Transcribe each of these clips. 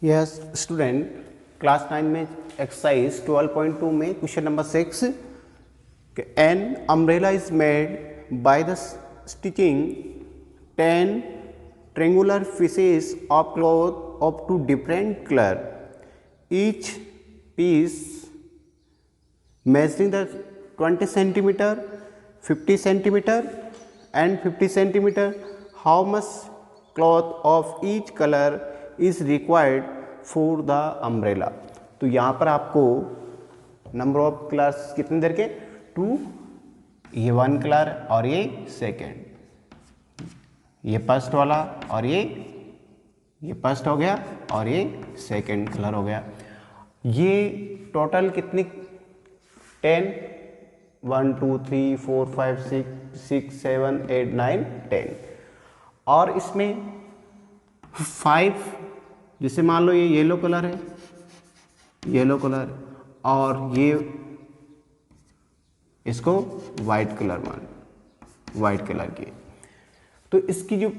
Yes student, class 9 में exercise 12.2 में question number 6, an umbrella is made by the stitching 10 triangular pieces of cloth of two different color, each piece measuring the 20 centimeter, 50 centimeter and 50 centimeter. How much cloth of each color is required for the umbrella? तो यहाँ पर आपको number of colours कितने दे के 2, ये 1 colour और ये second, ये फर्स्ट वाला और ये फर्स्ट हो गया और ये सेकंड कलर हो गया। ये टोटल कितनी 10 1 2 3 4 5 6 7 8 9 10 और इसमें 5, जैसे मान लो ये येलो कलर है, येलो कलर, और ये इसको वाइट कलर मान, वाइट कलर की, तो इसकी जो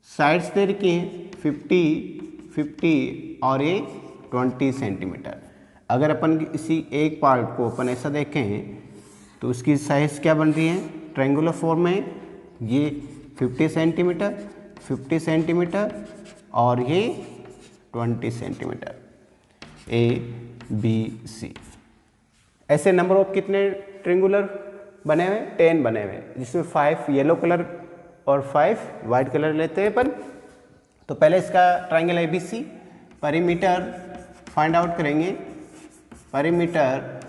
साइड्स दे रखी हैं 50 50 और ये 20 सेंटीमीटर। अगर अपन इसी एक पार्ट को अपन ऐसा देखें तो उसकी साइज क्या बन रही है ट्रायंगुलर फॉर्म में, ये 50 सेंटीमीटर 50 सेंटीमीटर और ये 20 सेंटीमीटर, ए बी सी। ऐसे नंबर ऑफ कितने ट्रायंगुलर बने हुए 10 बने हुए, जिसमें 5 येलो कलर और 5 वाइट कलर लेते हैं अपन। तो पहले इसका triangle ABC perimeter find out करेंगे। परिमीटर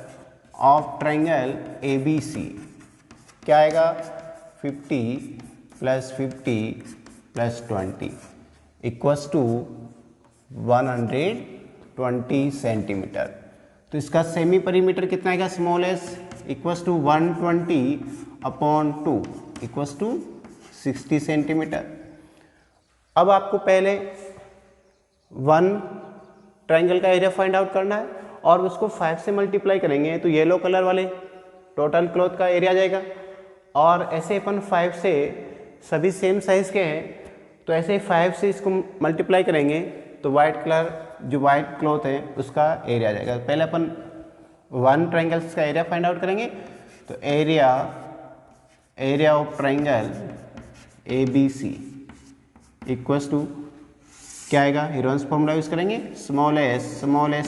ऑफ ट्रायंगल ABC क्या आएगा 50 + 50 + 20 इक्वल्स टू 120 सेंटीमीटर। तो इसका सेमी परिमीटर कितना आएगा small s equals to 120/2 equals to 60 centimetre. अब आपको पहले 1 ट्रायंगल का एरिया फाइंड आउट करना है और उसको 5 से मल्टीप्लाई करेंगे तो येलो कलर वाले टोटल क्लॉथ का एरिया जाएगा, और ऐसे अपन 5 से सभी सेम साइज के हैं तो ऐसे 5 से इसको मल्टीप्लाई करेंगे तो वाइट कलर जो वाइट क्लॉथ है उसका एरिया जाएगा। पहले अपन 1 ट्रायंगल्स का एरिया फाइंड आउट करेंगे, तो area of triangle ABC equals to क्या आएगा, हीरोन्स फॉर्मूला यूज करेंगे, small s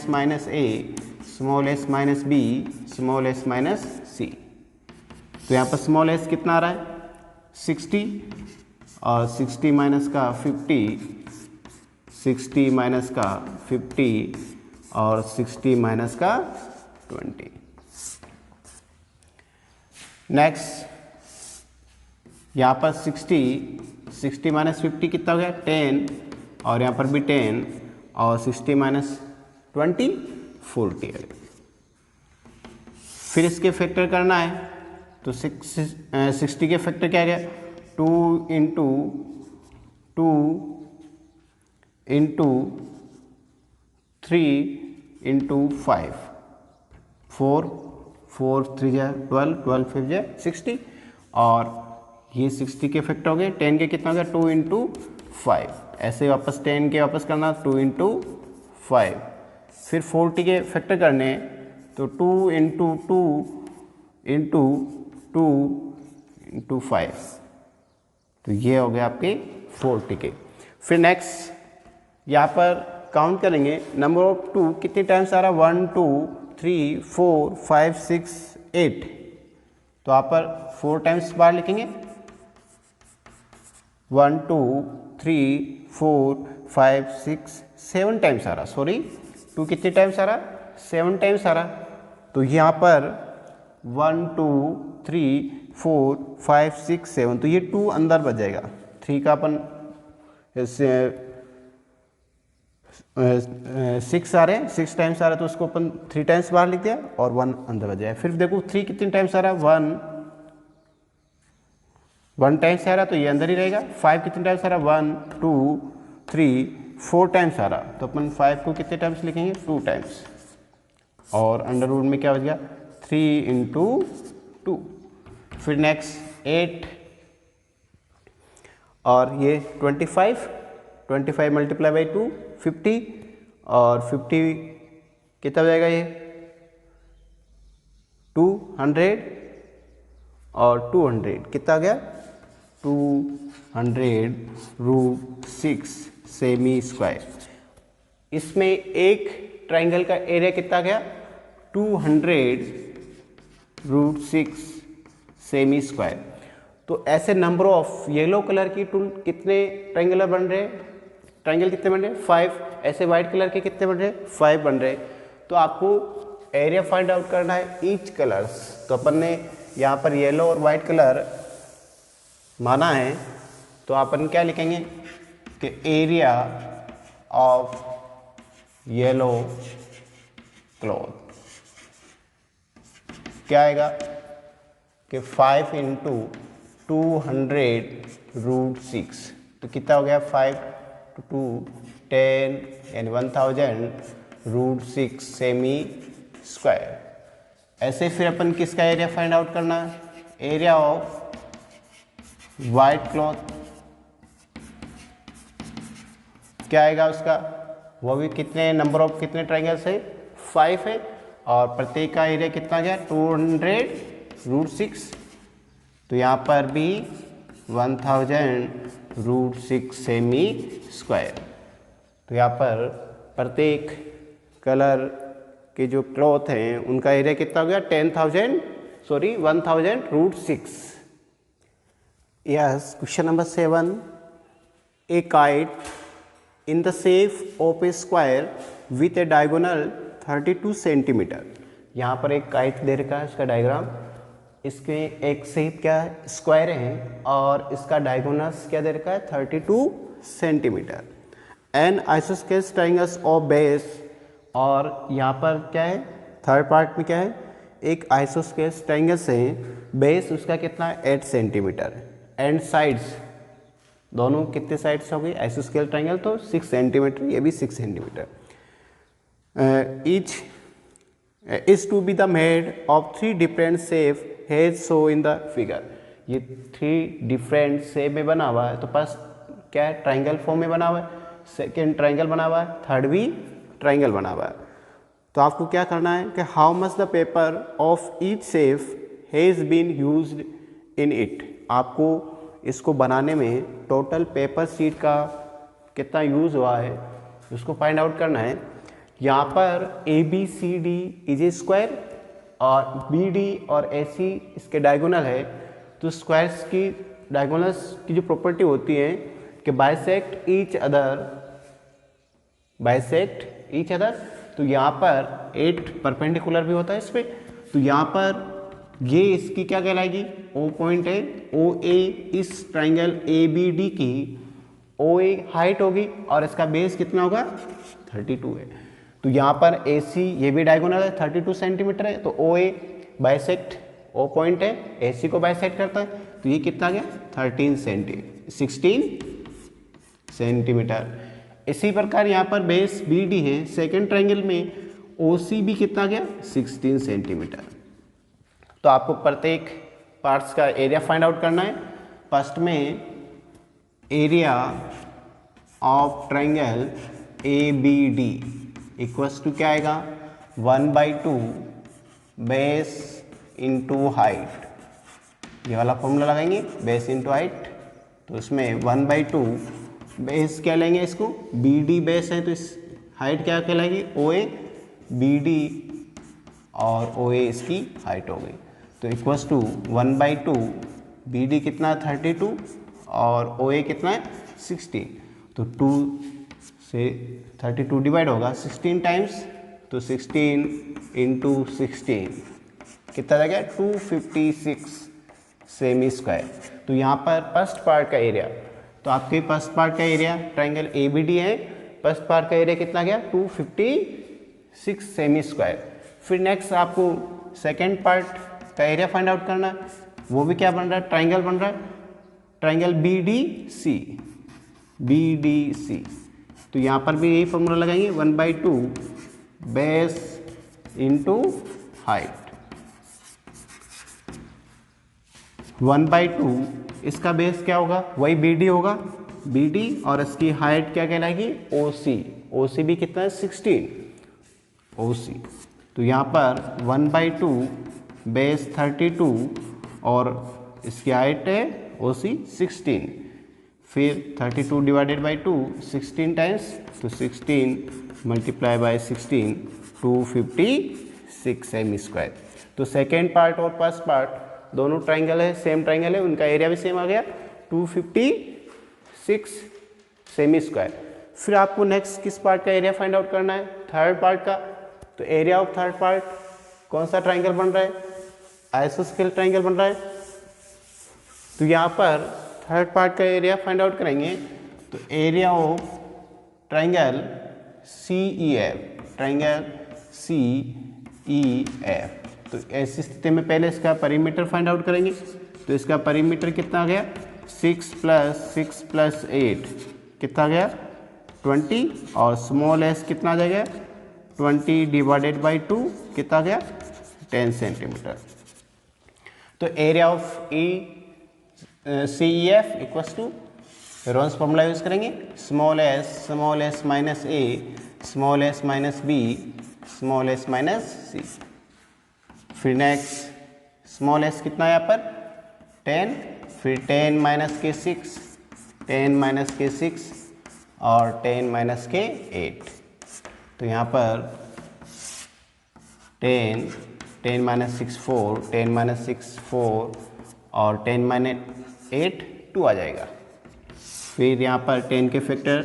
minus a, small s minus b, small s minus c. तो यहाँ पर स्मॉल एस कितना आ रहा है 60 और 60 माइनस का 50, 60 माइनस का 50 और 60 माइनस का 20। नेक्स्ट यहाँ पर 60 माइनस 50 कितना हो गया 10, और यहाँ पर भी 10 और 60 माइनस 20 40 है। फिर इसके फैक्टर करना है तो 60 के फैक्टर क्या गया 2 × 2 × 3 × 5 4 3 12 12 5 60, और ये 60 के फैक्टर हो गए, 10 के कितना हो गया 2 × 5, ऐसे वापस 10 के वापस करना 2 × 5, फिर 40 के फैक्टर करने तो 2 × 2 × 2 × 5, तो ये हो गया आपके 40 के। फिर नेक्स्ट यहाँ पर काउंट करेंगे नंबर ऑफ 2 कितने टाइम्स आ रहा 1 2 3 4 5 6 8, तो यहाँ पर 4 टाइम्स बाहर लिखेंगे 1 2 3 4 5 6 7 टाइम्स आ रहा, सॉरी 2 कितने टाइम्स आ रहा 7 टाइम्स आ रहा। तो यहाँ पर 1 2 3 4 5 6 7, तो ये 2 अंदर बच जाएगा, 3 का अपन 6 आ रहे हैं 6 टाइम्स आ रहा है तो उसको अपन 3 टाइम्स बाहर लिख दिया और 1 अंदर बच जाएगा। फिर देखो 3 कितने टाइम्स आ रहा 1 टाइम्स आ रहा तो ये अंदर ही रहेगा। 5 कितने टाइम्स आ रहा 1 2 3 4 टाइम्स आ रहा, तो अपन 5 को कितने टाइम्स लिखेंगे 2 टाइम्स, और अंडर रूट में क्या बच गया 3 × 2। फिर नेक्स्ट 8 और ये 25 25 मल्टीप्लाई बाई 2 50, और 50 कितना हो जाएगा ये 200, और 200 कितना आ गया 200√6 सेमी स्क्वायर। इसमें एक ट्राइंगल का एरिया कितना गया 200√6 सेमी स्क्वायर। तो ऐसे नंबर ऑफ येलो कलर की टूल कितने ट्राइंगल बन रहे हैं, ट्राइंगल कितने बन रहे हैं 5, ऐसे वाइट कलर के कितने बन रहे हैं 5 बन रहे हैं। तो आपको एरिया फाइंड आउट करना है ईच कलर्स। तो अपन ने यहाँ पर येलो और वाइट कलर माना है, तो अपन क्या लिखेंगे कि एरिया ऑफ येलो क्लॉथ क्या आएगा कि 5 × 200√6, तो कितना हो गया 5 × 2 10 यानी 1000√6 सेमी स्क्वायर। ऐसे फिर अपन किसका एरिया फाइंड आउट करना है, एरिया ऑफ वाइट क्लॉथ क्या आएगा उसका, वो भी कितने नंबर ऑफ कितने ट्राइंगल्स है 5 है, और प्रत्येक का एरिया कितना गया 200√6, तो यहाँ पर भी 1000√6 सेमी स्क्वायर। तो यहाँ पर प्रत्येक कलर के जो क्लॉथ हैं उनका एरिया कितना हो गया 1000√6। Yes, question number 7, A kite in the shape of A square with A diagonal 32 centimetre. यहाँ पर एक काइट दे रखा है, इसका डायग्राम, इसके एक शेप क्या है स्क्वायर है, और इसका डायगोनल्स क्या दे रखा है 32 centimetre. An isosceles triangles of base, और यहाँ पर क्या है थर्ड पार्ट में क्या है एक आइसोस्केल्स ट्राइंगल्स है, बेस उसका कितना है 8 सेंटीमीटर, एंड साइड्स दोनों कितने साइड्स हो गई आइसोस्केल ट्राइंगल तो 6 सेंटीमीटर, ये भी 6 centimetre. Each is to be the made of 3 different shape has so in the figure. ये 3 डिफरेंट शेप में बना हुआ है, तो फर्स्ट क्या है ट्राइंगल फॉर्म में बना हुआ है, सेकेंड ट्राइंगल बना हुआ है, थर्ड भी ट्राइंगल बना हुआ है। तो आपको क्या करना है कि how much the paper of each shape has been used in it. आपको इसको बनाने में टोटल पेपर शीट का कितना यूज़ हुआ है उसको फाइंड आउट करना है। यहाँ पर ABCD इज ए स्क्वायर और BD और AC इसके डायगोनल है, तो स्क्वायर्स की डायगोनल्स की जो प्रॉपर्टी होती है कि बाइसेक्ट ईच अदर, तो यहाँ पर 8 परपेंडिकुलर भी होता है इस पर, तो यहाँ पर ये इसकी क्या कहलाएगी O पॉइंट है, OA इस ट्राइंगल ABD की OA हाइट होगी और इसका बेस कितना होगा 32 है। तो यहाँ पर AC ये भी डायगोनल है 32 सेंटीमीटर है, तो OA बाइसेक्ट O पॉइंट है AC को बाइसेक्ट करता है, तो ये कितना गया 16 सेंटीमीटर। इसी प्रकार यहाँ पर बेस BD है, सेकेंड ट्राइंगल में OC भी कितना गया 16 सेंटीमीटर। तो आपको प्रत्येक पार्ट्स का एरिया फाइंड आउट करना है। फर्स्ट में area of triangle ABD equals to क्या आएगा 1/2 बेस इंटू हाइट, ये वाला फॉर्मूला लगाएंगे बेस इंटू हाइट। तो इसमें 1/2 बेस क्या लेंगे इसको BD बेस है, तो इस हाइट क्या कहलाएगी OA, BD और OA इसकी हाइट हो गई, तो इक्वल्स टू 1/2 BD कितना 32 और OA कितना है 16, तो 2 से 32 डिवाइड होगा 16 टाइम्स, तो 16 इंटू 16 कितना रहेगा 256 सेमी स्क्वायर। तो यहाँ पर फर्स्ट पार्ट का एरिया, तो आपके फर्स्ट पार्ट का एरिया ट्राइंगल ABD है, फर्स्ट पार्ट का एरिया कितना गया 256 सेमी स्क्वायर। फिर नेक्स्ट आपको सेकेंड पार्ट का एरिया फाइंड आउट करना है, वो भी क्या बन रहा है ट्राइंगल बन रहा है ट्राइंगल BDC। तो यहाँ पर भी यही फॉर्मूला लगाएंगे 1/2 बेस इंटू हाइट, 1/2 इसका बेस क्या होगा वही BD होगा, बी डी और इसकी हाइट क्या कहलाएगी ओ सी। ओ सी भी कितना है 16 ओ सी। तो यहाँ पर 1/2 बेस 32 और इसकी हाइट है ओ सी 16। फिर 32 डिवाइडेड बाई 2 16 टाइम्स, तो 16 मल्टीप्लाई बाई 16 256 सेमी स्क्वायर। तो सेकेंड पार्ट और फर्स्ट पार्ट दोनों ट्राइंगल है, सेम ट्राइंगल है, उनका एरिया भी सेम आ गया 256 सेमी स्क्वायर। फिर आपको नेक्स्ट किस पार्ट का एरिया फाइंड आउट करना है, थर्ड पार्ट का। तो एरिया ऑफ थर्ड पार्ट कौन सा ट्राइंगल बन रहा है, आइसोस्केल ट्राइंगल बन रहा है। तो यहाँ पर थर्ड पार्ट का एरिया फाइंड आउट करेंगे। तो area of triangle C E F, triangle C E F. तो ऐसी स्थिति में पहले इसका परिमीटर फाइंड आउट करेंगे। तो इसका परिमीटर कितना आ गया 6 + 8 कितना आ गया 20 और स्मॉल एस कितना आ जाएगा 20 डिवाइडेड बाई 2 कितना आ गया 10 सेंटीमीटर। तो area of C E F equals to Heron's formula use करेंगे, small s minus a, small s minus b, small s minus c. फिर नेक्स्ट स्मॉल एस कितना है यहाँ पर 10, फिर 10 माइनस के 6, 10 माइनस के 6 और 10 माइनस के 8। तो यहाँ पर 10 माइनस 6 4, 10 माइनस 6 4 और 10 माइनस 8 2 आ जाएगा। फिर यहाँ पर 10 के फैक्टर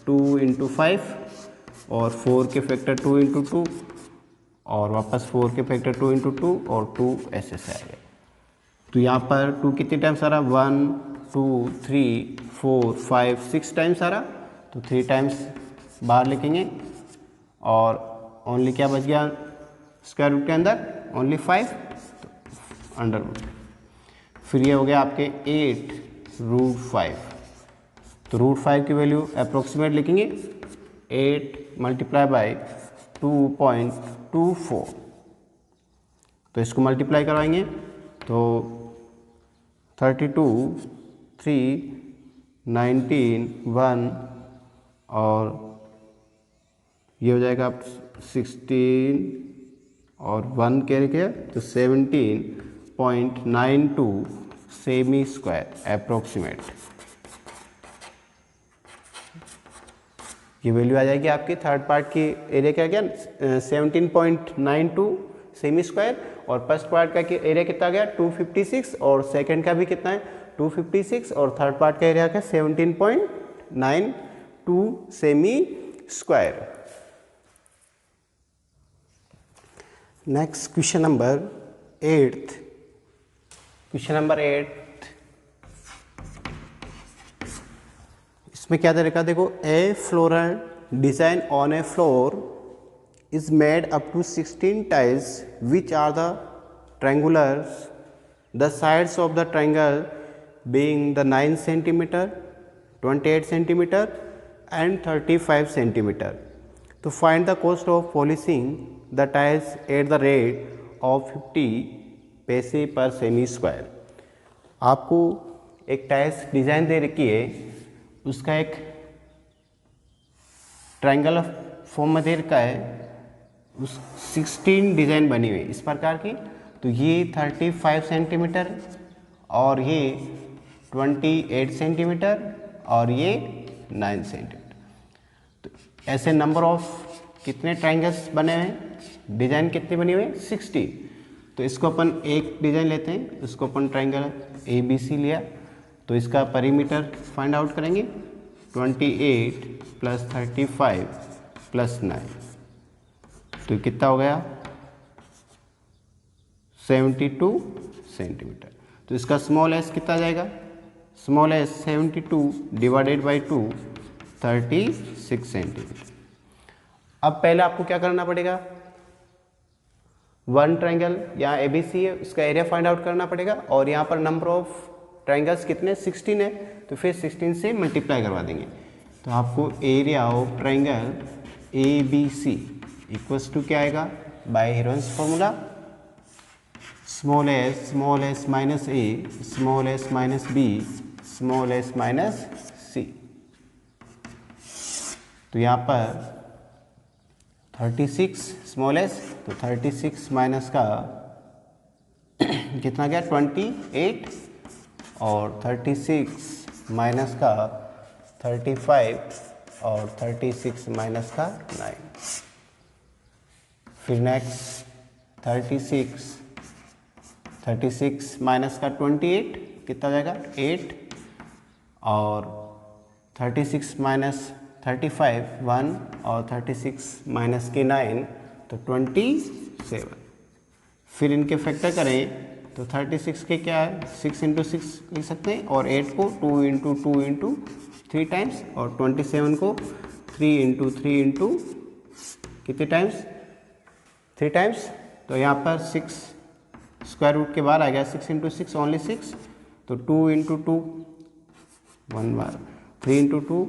2 × 5 और 4 के फैक्टर 2 × 2 और वापस 4 के फैक्टर 2 × 2 और 2 ऐसे आ गया। तो यहाँ पर 2 कितने टाइम्स आ रहा 1 2 3 4 5 6 टाइम्स आ रहा। तो 3 टाइम्स बाहर लिखेंगे और ओनली क्या बच गया स्क्वायर रूट के अंदर ओनली 5, तो अंडर रूट। फिर ये हो गया आपके 8√5। तो √5 की वैल्यू अप्रोक्सीमेट लिखेंगे 8 मल्टीप्लाई बाई 2.24। तो इसको मल्टीप्लाई करवाएंगे तो 32 3 19 1 और ये हो जाएगा आप 16 और 1 कैरी किया तो 17.92 सेमी स्क्वायर अप्रोक्सीमेट। ये वैल्यू आ जाएगी आपकी थर्ड पार्ट की एरिया क्या गया 17.92 सेमी स्क्वायर और फर्स्ट पार्ट का एरिया कितना गया 256 और सेकंड का भी कितना है 256 और थर्ड पार्ट का एरिया क्या 17.92 सेमी square. Next question number 8। Question number 8 इसमें क्या दे रखा देखो, a floral design on a floor is made up to 16 tiles which are the triangulars, the sides of the triangle being the 9 cm, 28 cm and 35 cm. To find the cost of polishing the tiles at the rate of 50 पैसे पर semi square. आपको एक tiles design दे रखी है, उसका एक triangle form में दे रखा है, उस 16 डिज़ाइन बनी हुई इस प्रकार की। तो ये 35 सेंटीमीटर और ये 28 सेंटीमीटर और ये 9 सेंटीमीटर। तो ऐसे नंबर ऑफ कितने ट्रायंगल्स बने हुए हैं, डिज़ाइन कितनी बनी हुई है 60। तो इसको अपन एक डिज़ाइन लेते हैं, इसको अपन ट्रायंगल ABC लिया। तो इसका परिमीटर फाइंड आउट करेंगे 28 + 35 + 9 तो कितना हो गया 72 सेंटीमीटर। तो इसका स्मॉल एस कितना आ जाएगा, small S 72 divided by 2 36 centimetre. अब पहले आपको क्या करना पड़ेगा, वन ट्रायंगल यहाँ ABC है, उसका एरिया फाइंड आउट करना पड़ेगा और यहाँ पर नंबर ऑफ ट्रायंगल्स कितने 16 है, तो फिर 16 से मल्टीप्लाई करवा देंगे। तो आपको area of triangle ABC equals to क्या आएगा, by Heron's formula small s minus a, small s minus b, small s minus c. तो यहाँ पर 36 स्मॉल एस, तो 36 माइनस का कितना गया 28, और 36 माइनस का 35, और 36 माइनस का 9। फिर नेक्स्ट 36 माइनस का 28 कितना जाएगा 8, और 36 माइनस 35 1, और 36 माइनस के 9 तो 27। फिर इनके फैक्टर करें तो 36 के क्या है 6 इंटू 6 लिख सकते हैं, और 8 को 2 इंटू 2 इंटू 3 टाइम्स, और 27 को 3 इंटू 3 इंटू कितने टाइम्स 3 टाइम्स। तो यहाँ पर 6 स्क्वायर रूट के बाहर आ गया, 6 इंटू 6 ओनली 6, तो 2 इंटू 2 1 बार, 3 इंटू 2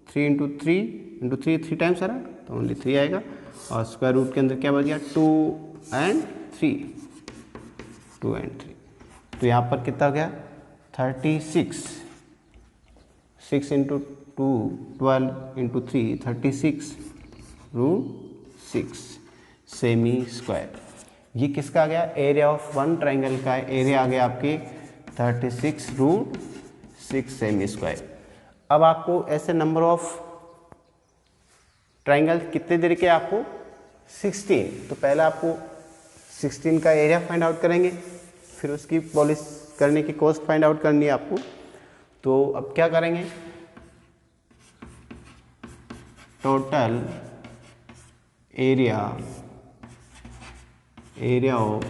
3 इंटू 3 इंटू 3 टाइम्स आ रहा तो ओनली 3 आएगा, और स्क्वायर रूट के अंदर क्या बच गया 2 एंड 3। तो यहाँ पर कितना हो गया 36, 6 into 2 12 into 3 36 root 6 semi square. ये किसका आ गया एरिया ऑफ वन ट्राइंगल का एरिया आ गया आपके 36 रूट 6 सेमी स्क्वायर। अब आपको ऐसे नंबर ऑफ ट्राइंगल कितने दे के आपको 16, तो पहले आपको 16 का एरिया फाइंड आउट करेंगे, फिर उसकी पॉलिश करने की कॉस्ट फाइंड आउट करनी है आपको। तो अब क्या करेंगे टोटल एरिया ऑफ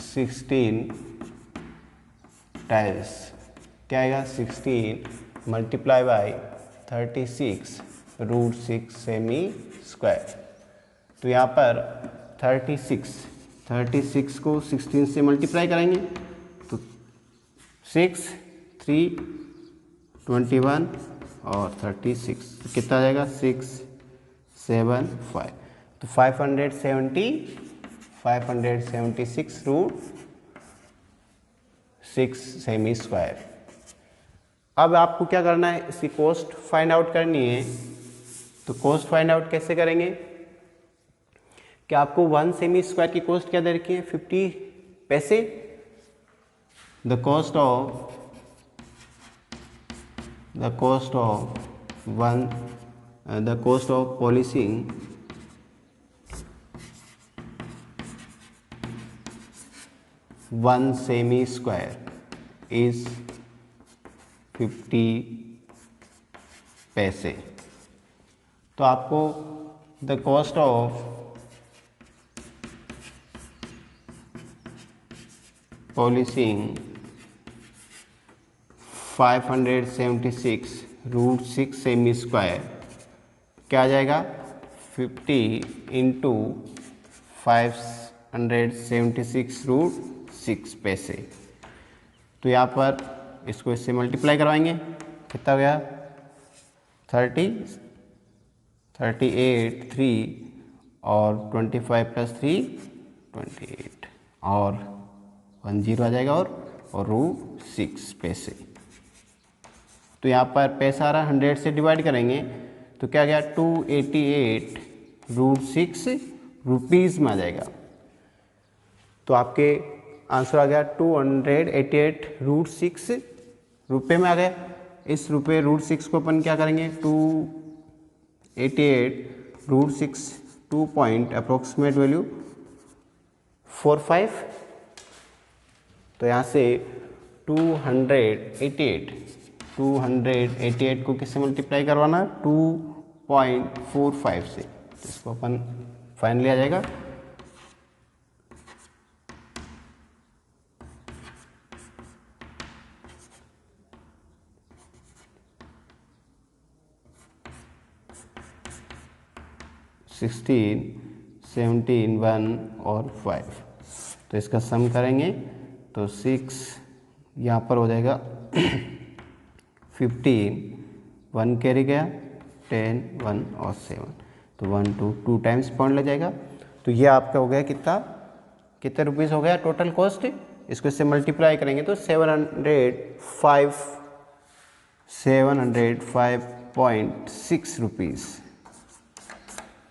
16 टाइल्स क्या आएगा 16 multiply by 36 root 6 semi square. तो यहाँ पर 36 को 16 से मल्टीप्लाई करेंगे तो 6 3 21 और 36 तो कितना आ जाएगा 6 7 5, तो 576 रूट 6 सेमी स्क्वायर। अब आपको क्या करना है इसकी कॉस्ट फाइंड आउट करनी है। तो कॉस्ट फाइंड आउट कैसे करेंगे कि आपको 1 सेमी स्क्वायर की कॉस्ट क्या दे रखी है 50 पैसे। The cost of polishing one semi square is 50 पैसे। तो आपको the cost of polishing 576 root 6 semi square क्या आ जाएगा 50 इंटू 576 रूट 6 पैसे। तो यहाँ पर इसको इससे मल्टीप्लाई करवाएंगे कितना हो गया 38 3 और 25 प्लस 3 28 और 1 0 आ जाएगा और रूट 6 पैसे। तो यहाँ पर पैसा आ रहा है 100 से डिवाइड करेंगे तो क्या गया 288 रूट 6 रुपीज़ में आ जाएगा। तो आपके आंसर आ गया 288 रूट 6 रुपये में आ गया। इस रुपये रूट 6 को अपन क्या करेंगे 288 रूट 6 2 पॉइंट अप्रोक्सीमेट वैल्यू 45। तो यहाँ से 288 को किससे मल्टीप्लाई करवाना 2.45 से। तो इसको अपन फाइनली आ जाएगा 16 17 1 और 5। तो इसका सम करेंगे तो 6 यहाँ पर हो जाएगा 15 1 कैरी गया 10 1 और 7 तो 1 2 टाइम्स पॉइंट लग जाएगा। तो ये आपका हो गया कितने रुपीज़ हो गया टोटल कॉस्ट। इसको इससे मल्टीप्लाई करेंगे तो 705 5.6 रुपीज़।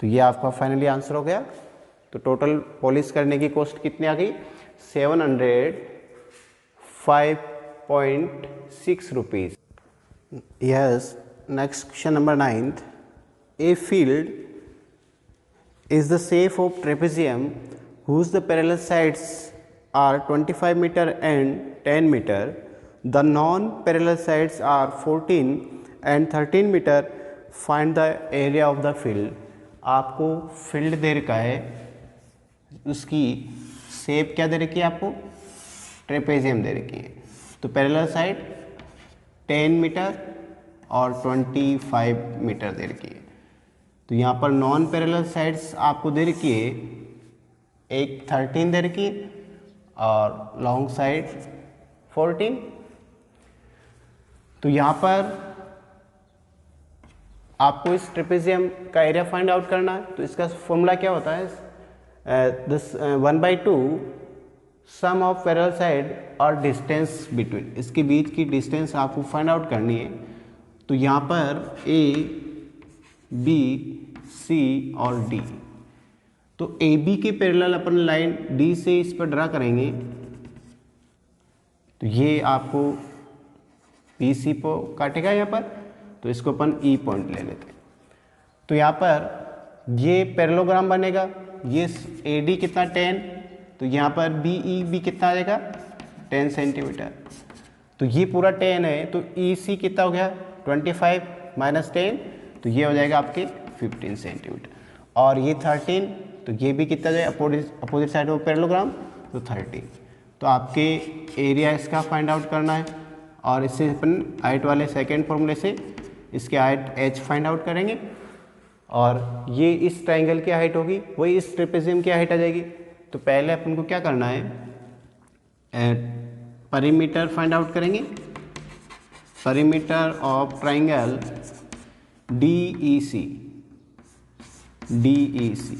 तो ये आपका फाइनली आंसर हो गया। तो टोटल पॉलिश करने की कॉस्ट कितनी आ गई? 705.6 rupees. Yes, next question number 9th। A field is the shape of trapezium whose the parallel sides are 25 meter and 10 meter. The non-parallel sides are 14 and 13 meter. Find the area of the field. आपको field दे रखा है, उसकी shape क्या दे रखी है आपको? Trapezium दे रखी है। तो पैरेलल साइड 10 मीटर और 25 मीटर दे रखी है। तो यहाँ पर नॉन पैरेलल साइड्स आपको दे रखी है, एक 13 दे रखी है और लॉन्ग साइड 14। तो यहाँ पर आपको इस ट्रेपेजियम का एरिया फाइंड आउट करना है। तो इसका फॉर्मूला क्या होता है? This 1/2 sum of parallel side और डिस्टेंस बिटवीन, इसके बीच की डिस्टेंस आपको फाइंड आउट करनी है। तो यहाँ पर ए, बी, सी और डी, तो ए बी के पैरेलल अपन लाइन डी से इस पर ड्रा करेंगे। तो ये आपको बी सी को काटेगा यहाँ पर, तो इसको अपन ई पॉइंट ले लेते हैं। तो यहाँ पर ये पैरेललोग्राम बनेगा। ये ए डी कितना 10, तो यहाँ पर बी ई बी कितना आ जाएगा 10 सेंटीमीटर। तो ये पूरा 10 है, तो ई सी कितना हो गया 25 माइनस 10, तो ये हो जाएगा आपके 15 सेंटीमीटर। और ये 13, तो ये भी कितना जाएगा अपोजिट साइड ऑफ पैरेललोग्राम, तो 30। तो आपके एरिया इसका फाइंड आउट करना है और इससे अपन हाइट वाले सेकेंड फॉर्मूले से इसके हाइट एच फाइंड आउट करेंगे। और ये इस ट्राइंगल की हाइट होगी, वही इस ट्रेपेजियम की हाइट आ जाएगी। तो पहले अपन को क्या करना है, परिमीटर फाइंड आउट करेंगे। Perimeter of triangle DEC, DEC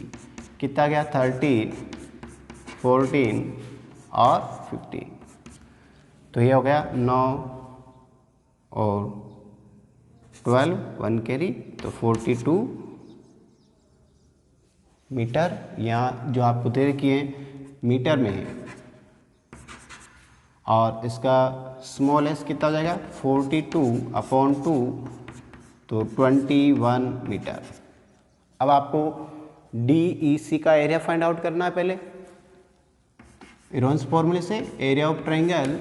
कितना गया 30, 14 और 15। तो ये हो गया 9 और 12, 1 कैरी, तो 42 मीटर। यहाँ जो आपको दे रखी है मीटर में है, और इसका स्मॉल एस कितना हो जाएगा 42/2, तो 21 मीटर। अब आपको DEC का एरिया फाइंड आउट करना है। पहले इरोन्स फॉर्मूले से area of triangle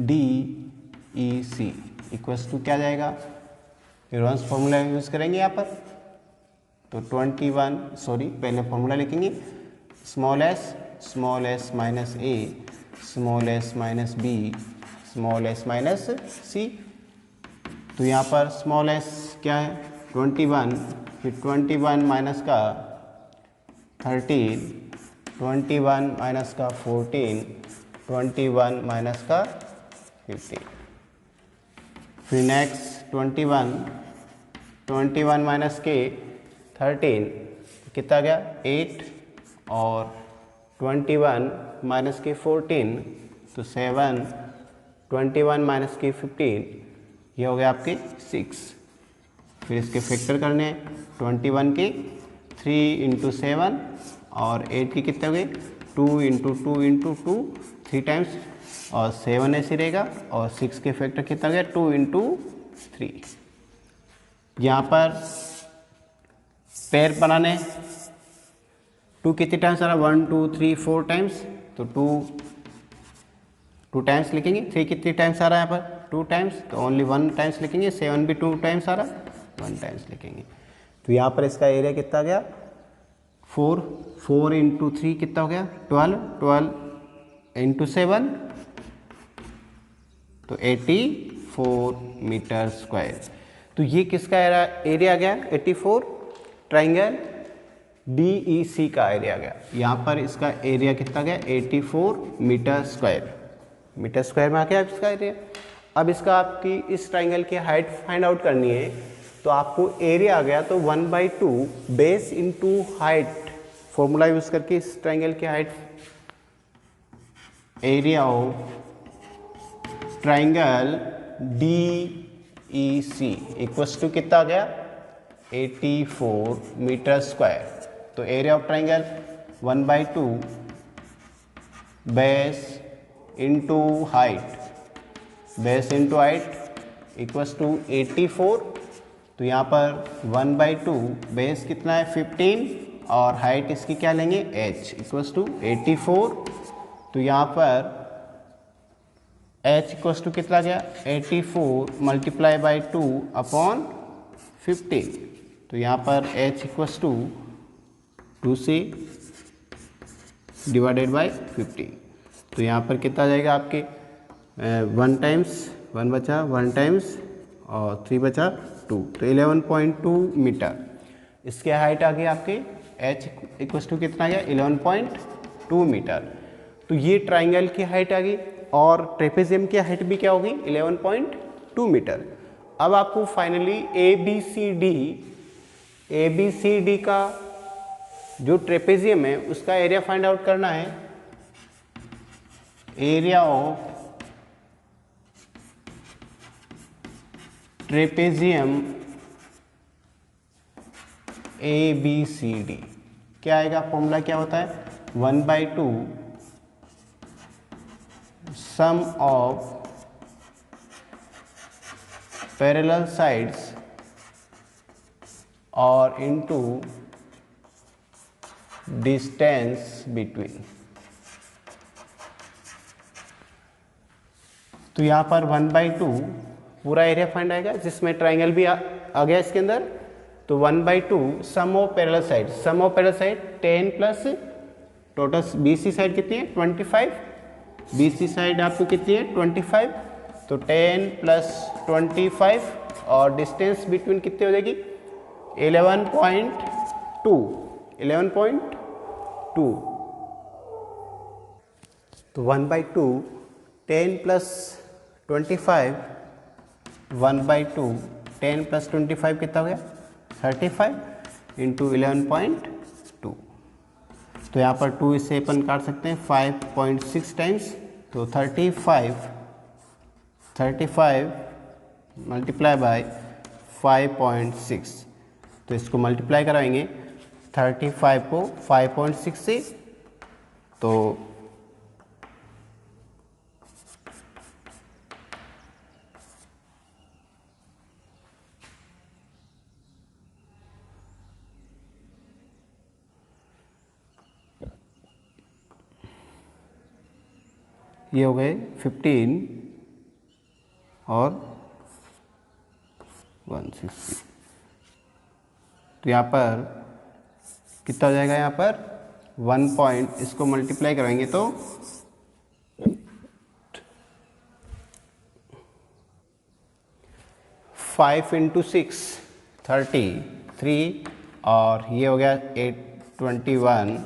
DEC equals to क्या जाएगा, इरोन्स फॉर्मूला यूज़ करेंगे यहाँ पर। तो 21, सॉरी पहले फॉर्मूला लिखेंगे, small s minus a, small s minus b, small s minus c. तो यहाँ पर स्मॉल एस क्या है 21, फिर 21 माइनस का 13, 21 माइनस का 14, 21 माइनस का 15, फिर नेक्स्ट 21 माइनस के 13 कितना गया 8, और 21 माइनस के 14 तो 7, 21 माइनस के 15 ये हो गया आपके 6। फिर इसके फैक्टर करने हैं, 21 के 3 × 7 और 8 के कितने हो गए 2 × 2 × 2 3 टाइम्स, और 7 ऐसे रहेगा, और 6 के फैक्टर कितना गया 2 × 3। यहाँ पर पेयर बनाने 2 कितने टाइम्स आ रहा 1 2 3 4 टाइम्स, तो 2 टाइम्स लिखेंगे। 3 कितने टाइम्स आ रहा है यहाँ पर 2 टाइम्स, तो ओनली 1 टाइम्स लिखेंगे। 7 भी 2 टाइम्स आ रहा है 1 टाइम्स लिखेंगे। तो यहाँ पर इसका एरिया कितना गया 4 × 3 कितना हो गया 12 × 7 तो 84 मीटर स्क्वायर। तो ये किसका एरिया आ गया 84, ट्राइंगल DEC का एरिया आ गया। यहाँ पर इसका एरिया कितना गया 84 मीटर स्क्वायर। मीटर स्क्वायर में आ गया इसका एरिया। अब इसका आपकी इस ट्राइंगल की हाइट फाइंड आउट करनी है, तो आपको एरिया आ गया तो 1/2 base into height formula use करके इस ट्राइंगल की height, area of triangle E C equals to कितना आ गया 84 मीटर स्क्वायर। तो area of triangle 1/2 base into height equals to 84। तो यहाँ पर 1/2 बेस कितना है 15 और हाइट इसकी क्या लेंगे h इक्वल्स टू 84। तो यहाँ पर h इक्वल्स टू कितना गया 84 मल्टीप्लाई बाई 2 अपॉन 15। तो यहाँ पर h इक्वल्स टू 2 से डिवाइडेड बाई 15। तो यहाँ पर कितना आ जाएगा आपके 1 टाइम्स 1 बचा 1 टाइम्स और 3 बचा 2, तो 11.2 मीटर। इसके हाइट आ गई आपके h इक्वल्स टू कितना आ गया 11.2 मीटर। तो ये ट्राइंगल की हाइट आ गई और ट्रेपेजियम की हाइट भी क्या होगी 11.2 मीटर। अब आपको finally A B C D का जो ट्रेपेजियम है उसका एरिया फाइंड आउट करना है। Area of trapezium A B C D क्या आएगा, फॉर्मूला क्या होता है 1/2 सम ऑफ पैरेलल साइड्स और इनटू डिस्टेंस बिटवीन। तो यहाँ पर 1/2 पूरा एरिया फाइंड आएगा जिसमें ट्राइंगल भी आ गया इसके अंदर। तो 1/2 sum of parallel side 10 plus total BC side कितनी है 25, BC साइड आपको कितनी है 25। तो 10 प्लस 25 और डिस्टेंस बिटवीन कितनी हो जाएगी 11.2। तो 1/2 10 प्लस 25 1/2 10 प्लस 25 कितना हो गया 35 इंटू 11.2। तो यहाँ पर 2 इससे अपन काट सकते हैं 5.6 टाइम्स। तो 35 मल्टीप्लाई बाय 5.6। तो इसको मल्टीप्लाई कराएंगे 35 को 5.6 से। तो ये हो गए 15 और 160। तो यहाँ पर कितना हो जाएगा, यहाँ पर 1 पॉइंट इसको मल्टीप्लाई कराएंगे तो 5 × 6 33 और ये हो गया 821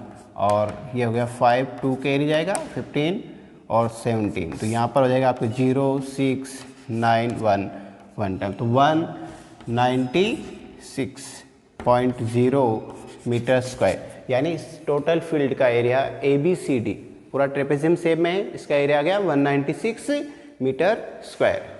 और ये हो गया 5 2 कैरी जाएगा 15 और 17। तो यहाँ पर हो जाएगा आपको 0691 1 टाइम। तो 196.0 मीटर स्क्वायर यानी टोटल फील्ड का एरिया ABCD पूरा ट्रेपेजियम शेप में है, इसका एरिया आ गया 196 मीटर स्क्वायर।